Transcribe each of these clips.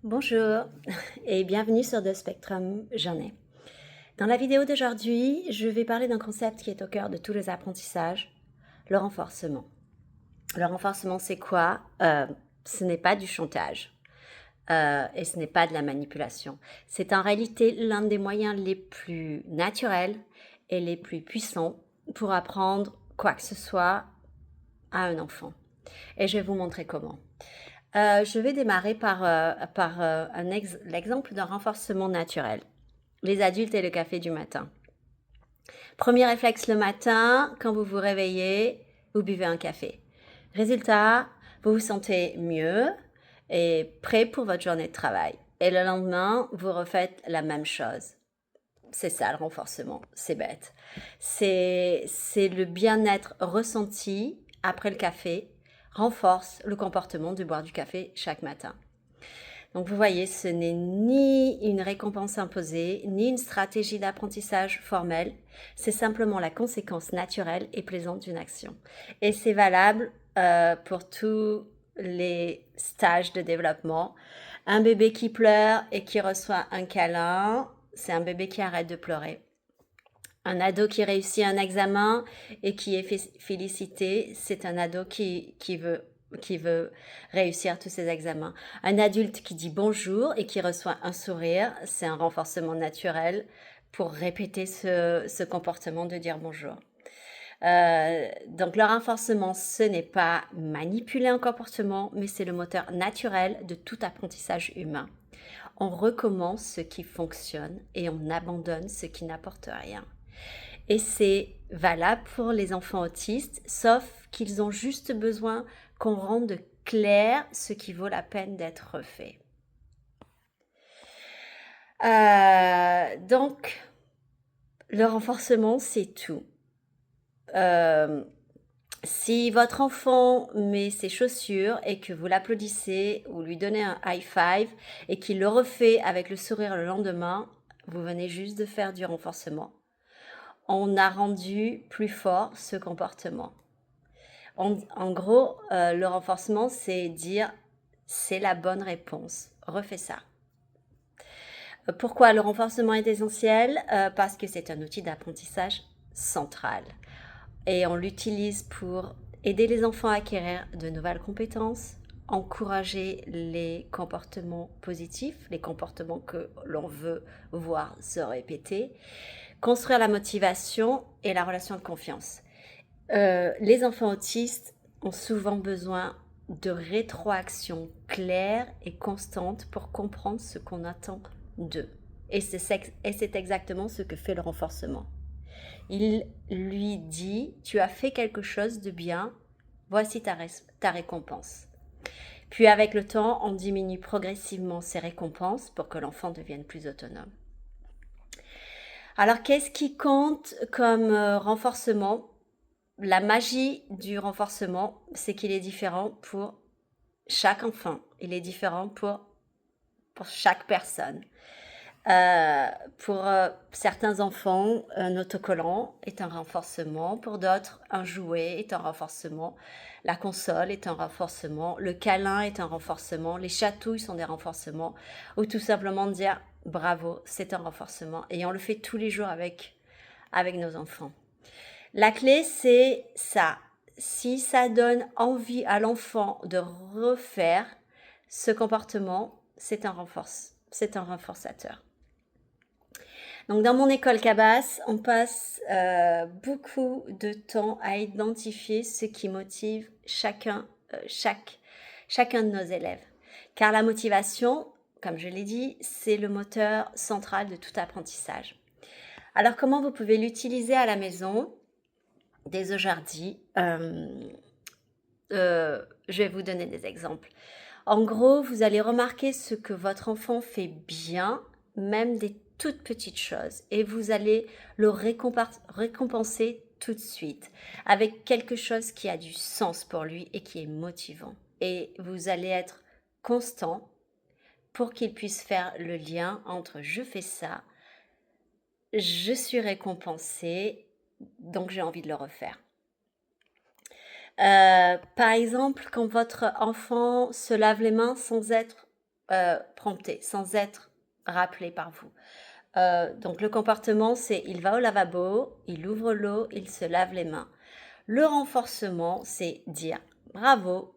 Bonjour et bienvenue sur The Spectrum Journey. Dans la vidéo d'aujourd'hui, je vais parler d'un concept qui est au cœur de tous les apprentissages, le renforcement. Le renforcement, c'est quoi? Ce n'est pas du chantage et ce n'est pas de la manipulation. C'est en réalité l'un des moyens les plus naturels et les plus puissants pour apprendre quoi que ce soit à un enfant. Et je vais vous montrer comment. Je vais démarrer par l'exemple d'un renforcement naturel. Les adultes et le café du matin. Premier réflexe le matin, quand vous vous réveillez, vous buvez un café. Résultat, vous vous sentez mieux et prêt pour votre journée de travail. Et le lendemain, vous refaites la même chose. C'est ça le renforcement, c'est bête. C'est le bien-être ressenti après le café renforce le comportement de boire du café chaque matin. Donc vous voyez, ce n'est ni une récompense imposée, ni une stratégie d'apprentissage formelle, c'est simplement la conséquence naturelle et plaisante d'une action. Et c'est valable pour tous les stages de développement. Un bébé qui pleure et qui reçoit un câlin, c'est un bébé qui arrête de pleurer. Un ado qui réussit un examen et qui est félicité, c'est un ado qui veut réussir tous ses examens. Un adulte qui dit bonjour et qui reçoit un sourire, c'est un renforcement naturel pour répéter ce comportement de dire bonjour. Donc le renforcement, ce n'est pas manipuler un comportement, mais c'est le moteur naturel de tout apprentissage humain. On recommence ce qui fonctionne et on abandonne ce qui n'apporte rien. Et c'est valable pour les enfants autistes, sauf qu'ils ont juste besoin qu'on rende clair ce qui vaut la peine d'être fait. Donc, le renforcement, c'est tout. Si votre enfant met ses chaussures et que vous l'applaudissez ou lui donnez un high five et qu'il le refait avec le sourire le lendemain, vous venez juste de faire du renforcement. On a rendu plus fort ce comportement. En gros, le renforcement, c'est dire c'est la bonne réponse. Refais ça. Pourquoi le renforcement est essentiel? Parce que c'est un outil d'apprentissage central. Et on l'utilise pour aider les enfants à acquérir de nouvelles compétences, encourager les comportements positifs, les comportements que l'on veut voir se répéter, construire la motivation et la relation de confiance. Les enfants autistes ont souvent besoin de rétroaction claire et constante pour comprendre ce qu'on attend d'eux. Et c'est exactement ce que fait le renforcement. Il lui dit, tu as fait quelque chose de bien, voici ta récompense. Puis avec le temps, on diminue progressivement ces récompenses pour que l'enfant devienne plus autonome. Alors, qu'est-ce qui compte comme renforcement? La magie du renforcement, c'est qu'il est différent pour chaque enfant. Il est différent pour chaque personne. Pour certains enfants, un autocollant est un renforcement. Pour d'autres, un jouet est un renforcement. La console est un renforcement. Le câlin est un renforcement. Les chatouilles sont des renforcements. Ou tout simplement dire bravo, c'est un renforcement. Et on le fait tous les jours avec nos enfants. La clé, c'est ça. Si ça donne envie à l'enfant de refaire ce comportement, c'est un renforçateur. Donc, dans mon école Cabas, on passe beaucoup de temps à identifier ce qui motive chacun de nos élèves. Car la motivation, comme je l'ai dit, c'est le moteur central de tout apprentissage. Alors, comment vous pouvez l'utiliser à la maison? Dès aujourd'hui, je vais vous donner des exemples. En gros, vous allez remarquer ce que votre enfant fait bien, même des toutes petites choses, et vous allez le récompenser tout de suite avec quelque chose qui a du sens pour lui et qui est motivant. Et vous allez être constant pour qu'il puisse faire le lien entre je fais ça, je suis récompensé, donc j'ai envie de le refaire. Par exemple, quand votre enfant se lave les mains sans être prompté, sans être rappelé par vous. Donc le comportement, c'est il va au lavabo, il ouvre l'eau, il se lave les mains. Le renforcement, c'est dire bravo,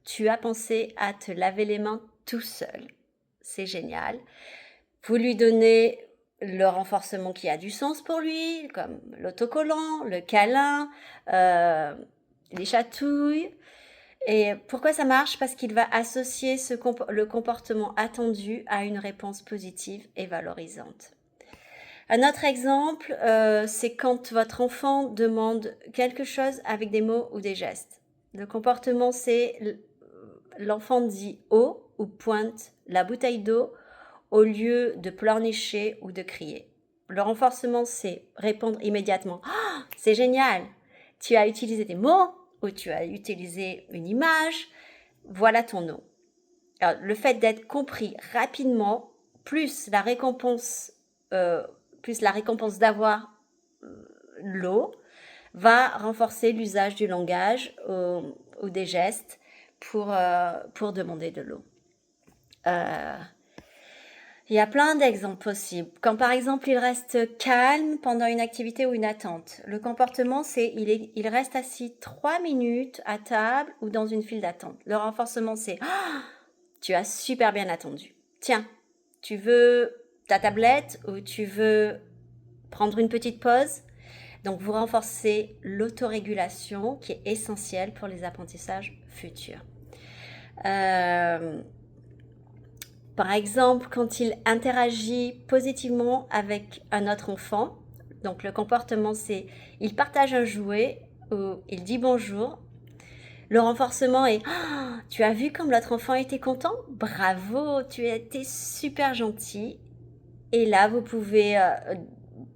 tu as pensé à te laver les mains tout seul. C'est génial. Vous lui donnez le renforcement qui a du sens pour lui, comme l'autocollant, le câlin, les chatouilles. Et pourquoi ça marche? Parce qu'il va associer le comportement attendu à une réponse positive et valorisante. Un autre exemple, c'est quand votre enfant demande quelque chose avec des mots ou des gestes. Le comportement, c'est l'enfant dit « eau » ou pointe la bouteille d'eau au lieu de pleurnicher ou de crier. Le renforcement, c'est répondre immédiatement « Oh, c'est génial! Tu as utilisé des mots ou tu as utilisé une image, voilà ton eau. » Alors, le fait d'être compris rapidement, plus la récompense d'avoir l'eau, va renforcer l'usage du langage ou des gestes pour demander de l'eau. Il y a plein d'exemples possibles. Quand par exemple il reste calme pendant une activité ou une attente, le comportement c'est il reste assis 3 minutes à table ou dans une file d'attente. Le renforcement c'est tu as super bien attendu. Tiens, tu veux ta tablette ou tu veux prendre une petite pause? Donc vous renforcez l'autorégulation qui est essentielle pour les apprentissages futurs. Par exemple, quand il interagit positivement avec un autre enfant, donc le comportement c'est il partage un jouet ou il dit bonjour. Le renforcement est tu as vu comme l'autre enfant était content? Bravo, tu as été super gentil. Et là, vous pouvez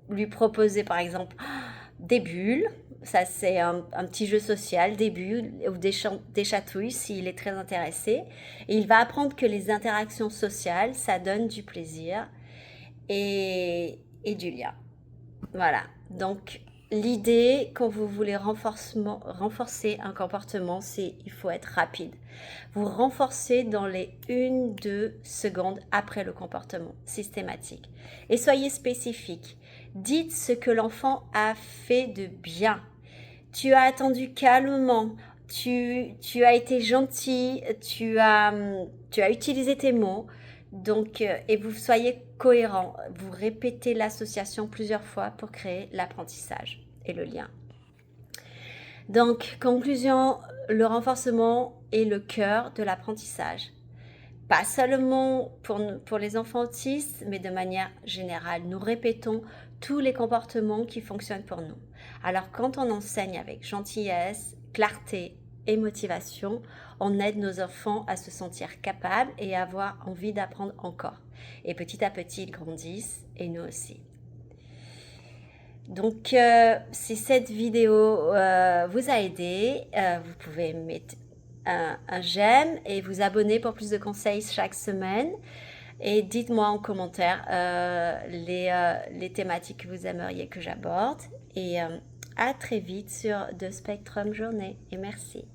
lui proposer par exemple des bulles. Ça, c'est un petit jeu social, des bulles ou des chatouilles s'il est très intéressé. Et il va apprendre que les interactions sociales, ça donne du plaisir et du lien. Voilà. Donc, l'idée, quand vous voulez renforcer un comportement, c'est il faut être rapide. Vous renforcez dans les 1-2 secondes après le comportement, systématique. Et soyez spécifique. Dites ce que l'enfant a fait de bien. Tu as attendu calmement, tu as été gentil, tu as utilisé tes mots. Donc, et vous soyez cohérent. Vous répétez l'association plusieurs fois pour créer l'apprentissage et le lien. Donc, conclusion, le renforcement est le cœur de l'apprentissage. Pas seulement pour les enfants autistes, mais de manière générale. Nous répétons tous les comportements qui fonctionnent pour nous. Alors, quand on enseigne avec gentillesse, clarté et motivation, on aide nos enfants à se sentir capables et à avoir envie d'apprendre encore. Et petit à petit, ils grandissent et nous aussi. Donc, si cette vidéo vous a aidé, vous pouvez mettre un j'aime et vous abonner pour plus de conseils chaque semaine. Et dites-moi en commentaire les thématiques que vous aimeriez que j'aborde. Et à très vite sur The Spectrum Journée. Et merci.